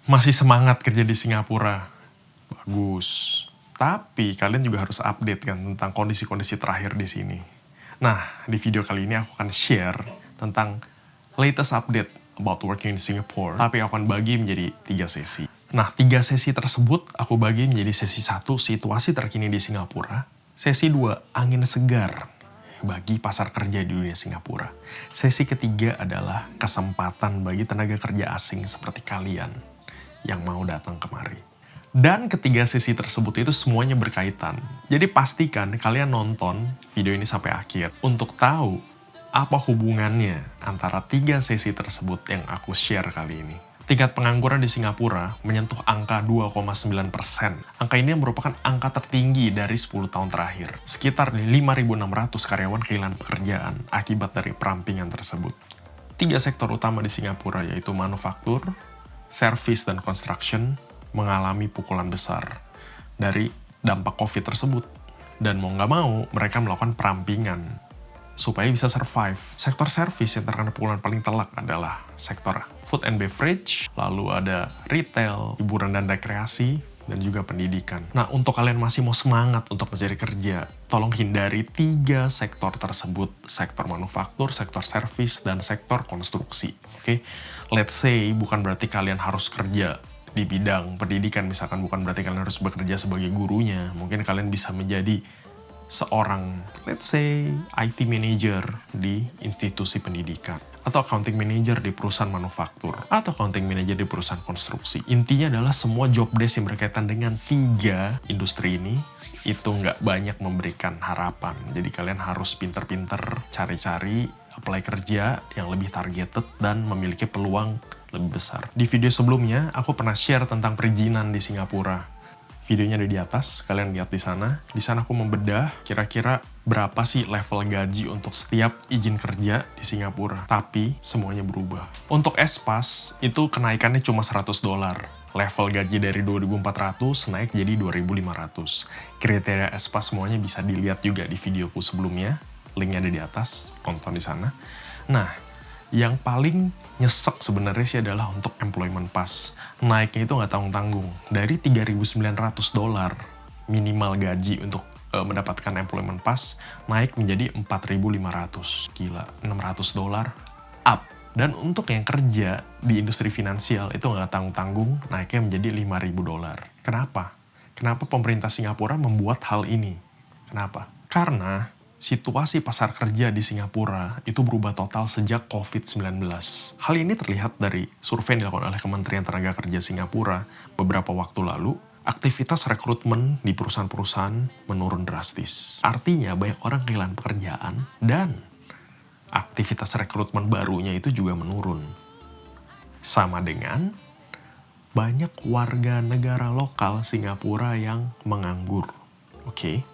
Masih semangat kerja di Singapura? Bagus. Tapi kalian juga harus update kan tentang kondisi-kondisi terakhir di sini. Nah, di video kali ini aku akan share tentang latest update about working in Singapore. Tapi aku akan bagi menjadi 3 sesi. Nah, 3 sesi tersebut aku bagi menjadi sesi 1, situasi terkini di Singapura. Sesi 2, angin segar bagi pasar kerja di dunia Singapura. Sesi ketiga adalah kesempatan bagi tenaga kerja asing seperti kalian yang mau datang kemari. Dan ketiga sesi tersebut itu semuanya berkaitan. Jadi pastikan kalian nonton video ini sampai akhir untuk tahu apa hubungannya antara 3 sesi tersebut yang aku share kali ini. Tingkat pengangguran di Singapura menyentuh angka 2,9%. Angka ini merupakan angka tertinggi dari 10 tahun terakhir. Sekitar 5.600 karyawan kehilangan pekerjaan akibat dari perampingan tersebut. 3 sektor utama di Singapura yaitu manufaktur, service, dan construction mengalami pukulan besar dari dampak COVID tersebut. Dan mau nggak mau, mereka melakukan perampingan supaya bisa survive. Sektor service yang terkena pukulan paling telak adalah sektor food and beverage, lalu ada retail, hiburan dan rekreasi, dan juga pendidikan. Nah, untuk kalian masih mau semangat untuk mencari kerja, tolong hindari 3 sektor tersebut. Sektor manufaktur, sektor service, dan sektor konstruksi. Oke? Let's say, bukan berarti kalian harus kerja di bidang pendidikan, misalkan bukan berarti kalian harus bekerja sebagai gurunya. Mungkin kalian bisa menjadi seorang, let's say, IT manager di institusi pendidikan, atau accounting manager di perusahaan manufaktur, atau accounting manager di perusahaan konstruksi. Intinya adalah semua job desk yang berkaitan dengan 3 industri ini, itu nggak banyak memberikan harapan. Jadi kalian harus pinter-pinter cari-cari, apply kerja yang lebih targeted dan memiliki peluang lebih besar. Di video sebelumnya, aku pernah share tentang perizinan di Singapura. Videonya ada di atas, kalian lihat di sana. Di sana aku membedah kira-kira berapa sih level gaji untuk setiap izin kerja di Singapura. Tapi semuanya berubah. Untuk S-Pass itu kenaikannya cuma $100. Level gaji dari 2.400 naik jadi 2.500. Kriteria S-Pass semuanya bisa dilihat juga di videoku sebelumnya. Linknya ada di atas, tonton di sana. Nah, yang paling nyesek sebenarnya sih adalah untuk employment pass. Naiknya itu nggak tanggung-tanggung. Dari $3.900 minimal gaji untuk mendapatkan employment pass, naik menjadi $4.500. Gila, $600 up. Dan untuk yang kerja di industri finansial itu nggak tanggung-tanggung, naiknya menjadi $5.000. Kenapa? Kenapa pemerintah Singapura membuat hal ini? Kenapa? Karena situasi pasar kerja di Singapura itu berubah total sejak COVID-19. Hal ini terlihat dari survei yang dilakukan oleh Kementerian Tenaga Kerja Singapura beberapa waktu lalu. Aktivitas rekrutmen di perusahaan-perusahaan menurun drastis. Artinya banyak orang kehilangan pekerjaan dan aktivitas rekrutmen barunya itu juga menurun. Sama dengan banyak warga negara lokal Singapura yang menganggur. Oke,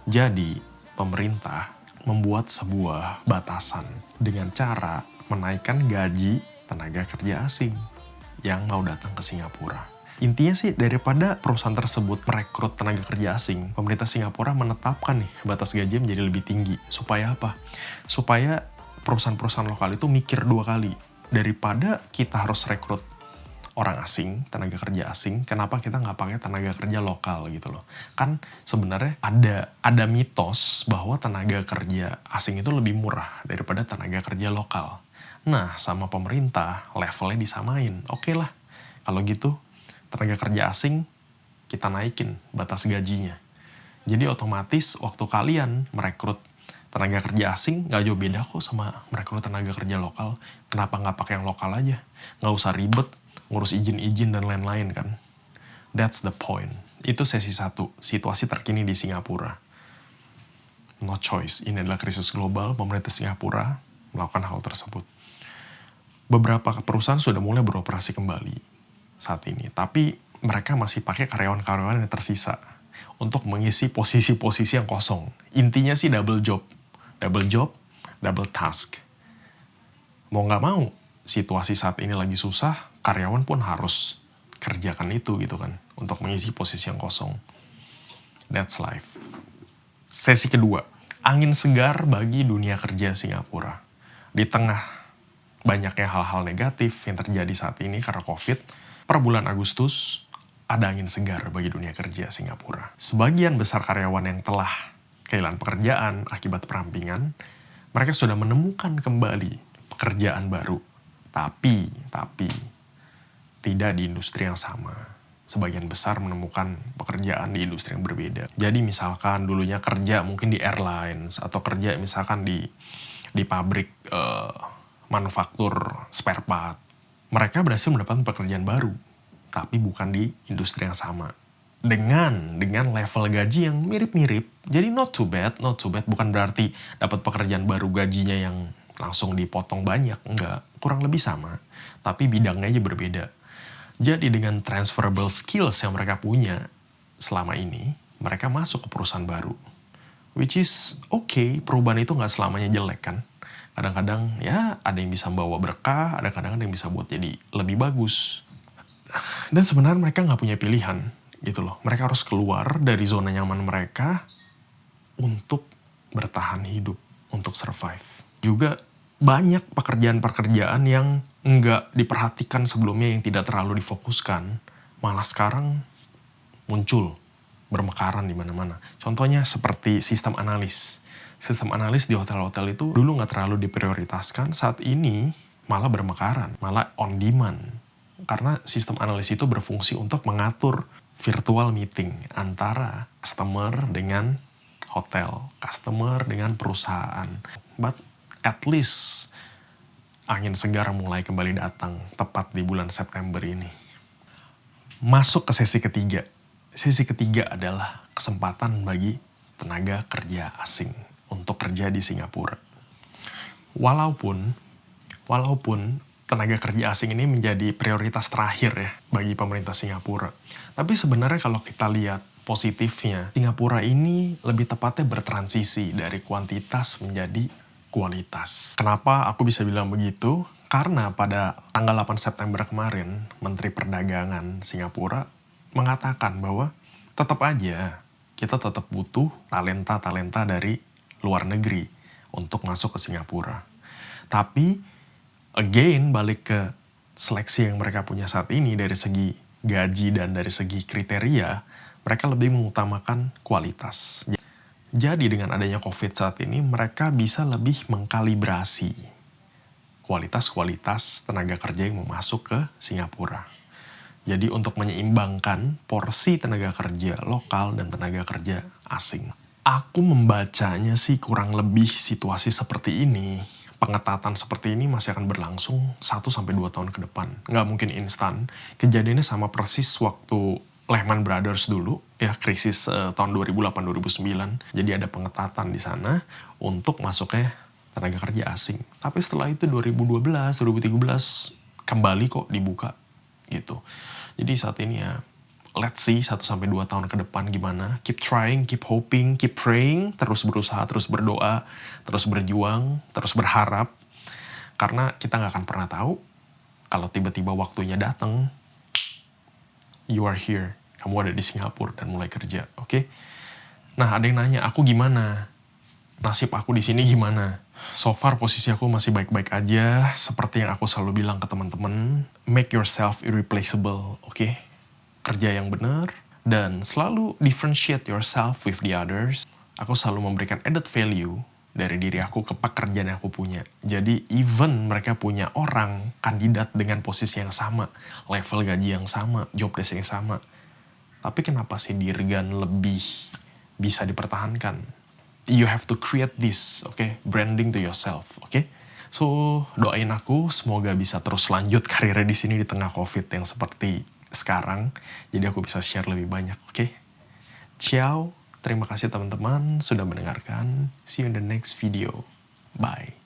jadi pemerintah membuat sebuah batasan dengan cara menaikkan gaji tenaga kerja asing yang mau datang ke Singapura. Intinya sih, daripada perusahaan tersebut merekrut tenaga kerja asing, pemerintah Singapura menetapkan nih batas gaji menjadi lebih tinggi. Supaya apa? Supaya perusahaan-perusahaan lokal itu mikir 2 kali. Daripada kita harus rekrut orang asing, tenaga kerja asing, kenapa kita nggak pakai tenaga kerja lokal gitu loh. Kan sebenarnya ada mitos bahwa tenaga kerja asing itu lebih murah daripada tenaga kerja lokal. Nah, sama pemerintah levelnya disamain. Oke lah, kalau gitu tenaga kerja asing kita naikin batas gajinya. Jadi otomatis waktu kalian merekrut tenaga kerja asing nggak jauh beda kok sama merekrut tenaga kerja lokal. Kenapa nggak pakai yang lokal aja? Nggak usah ribet ngurus izin-izin dan lain-lain kan. That's the point. Itu sesi 1, situasi terkini di Singapura. No choice, ini adalah krisis global, pemerintah Singapura melakukan hal tersebut. Beberapa perusahaan sudah mulai beroperasi kembali saat ini, tapi mereka masih pakai karyawan-karyawan yang tersisa untuk mengisi posisi-posisi yang kosong. Intinya sih double job, double task. Mau nggak mau, situasi saat ini lagi susah, karyawan pun harus kerjakan itu gitu kan, untuk mengisi posisi yang kosong. That's life. Sesi kedua, angin segar bagi dunia kerja Singapura. Di tengah banyaknya hal-hal negatif yang terjadi saat ini karena COVID, Per bulan Agustus, ada angin segar bagi dunia kerja Singapura. Sebagian besar karyawan yang telah kehilangan pekerjaan akibat perampingan, mereka sudah menemukan kembali pekerjaan baru. Tapi, tidak di industri yang sama. Sebagian besar menemukan pekerjaan di industri yang berbeda. Jadi misalkan dulunya kerja mungkin di airlines, atau kerja misalkan di pabrik manufaktur spare part. Mereka berhasil mendapatkan pekerjaan baru, tapi bukan di industri yang sama. Dengan level gaji yang mirip-mirip, jadi not too bad. Bukan berarti dapat pekerjaan baru gajinya yang langsung dipotong banyak, enggak. Kurang lebih sama, tapi bidangnya aja berbeda. Jadi dengan transferable skills yang mereka punya selama ini, mereka masuk ke perusahaan baru. Which is okay, perubahan itu nggak selamanya jelek kan. Kadang-kadang ya ada yang bisa membawa berkah, ada kadang-kadang yang bisa buat jadi lebih bagus. Dan sebenarnya mereka nggak punya pilihan gitu loh. Mereka harus keluar dari zona nyaman mereka untuk bertahan hidup, untuk survive. Juga banyak pekerjaan-pekerjaan yang nggak diperhatikan sebelumnya, yang tidak terlalu difokuskan, malah sekarang muncul bermekaran di mana-mana. Contohnya seperti sistem analis. Sistem analis di hotel-hotel itu dulu nggak terlalu diprioritaskan, saat ini malah bermekaran, malah on demand. Karena sistem analis itu berfungsi untuk mengatur virtual meeting antara customer dengan hotel, customer dengan perusahaan. But at least angin segar mulai kembali datang tepat di bulan September ini. Masuk ke sesi ketiga. Sesi ketiga adalah kesempatan bagi tenaga kerja asing untuk kerja di Singapura. Walaupun tenaga kerja asing ini menjadi prioritas terakhir ya bagi pemerintah Singapura. Tapi sebenarnya kalau kita lihat positifnya, Singapura ini lebih tepatnya bertransisi dari kuantitas menjadi kualitas. Kenapa aku bisa bilang begitu? Karena pada tanggal 8 September kemarin, Menteri Perdagangan Singapura mengatakan bahwa tetap aja kita tetap butuh talenta-talenta dari luar negeri untuk masuk ke Singapura. Tapi, again, balik ke seleksi yang mereka punya saat ini dari segi gaji dan dari segi kriteria, mereka lebih mengutamakan kualitas. Jadi dengan adanya COVID saat ini, mereka bisa lebih mengkalibrasi kualitas-kualitas tenaga kerja yang mau masuk ke Singapura. Jadi untuk menyeimbangkan porsi tenaga kerja lokal dan tenaga kerja asing. Aku membacanya sih kurang lebih situasi seperti ini, pengetatan seperti ini masih akan berlangsung 1-2 tahun ke depan. Nggak mungkin instan. Kejadiannya sama persis waktu Lehman Brothers dulu, ya krisis tahun 2008-2009. Jadi ada pengetatan di sana untuk masuknya tenaga kerja asing. Tapi setelah itu 2012, 2013 kembali kok dibuka gitu. Jadi saat ini ya let's see 1-2 tahun ke depan gimana. Keep trying, keep hoping, keep praying, terus berusaha, terus berdoa, terus berjuang, terus berharap. Karena kita nggak akan pernah tahu kalau tiba-tiba waktunya datang. You are here, kamu ada di Singapura dan mulai kerja, oke? Nah, ada yang nanya, aku gimana? Nasib aku di sini gimana? So far posisi aku masih baik-baik aja, seperti yang aku selalu bilang ke teman-teman, make yourself irreplaceable, oke? Kerja yang benar, dan selalu differentiate yourself with the others. Aku selalu memberikan added value dari diri aku ke pekerjaan yang aku punya. Jadi even mereka punya orang, kandidat dengan posisi yang sama, level gaji yang sama, job desk yang sama. Tapi kenapa sih Dirgan lebih bisa dipertahankan? You have to create this, okay? Branding to yourself, okay? So, doain aku semoga bisa terus lanjut karirnya di sini di tengah COVID yang seperti sekarang. Jadi aku bisa share lebih banyak, oke? Ciao. Terima kasih teman-teman sudah mendengarkan. See you in the next video. Bye.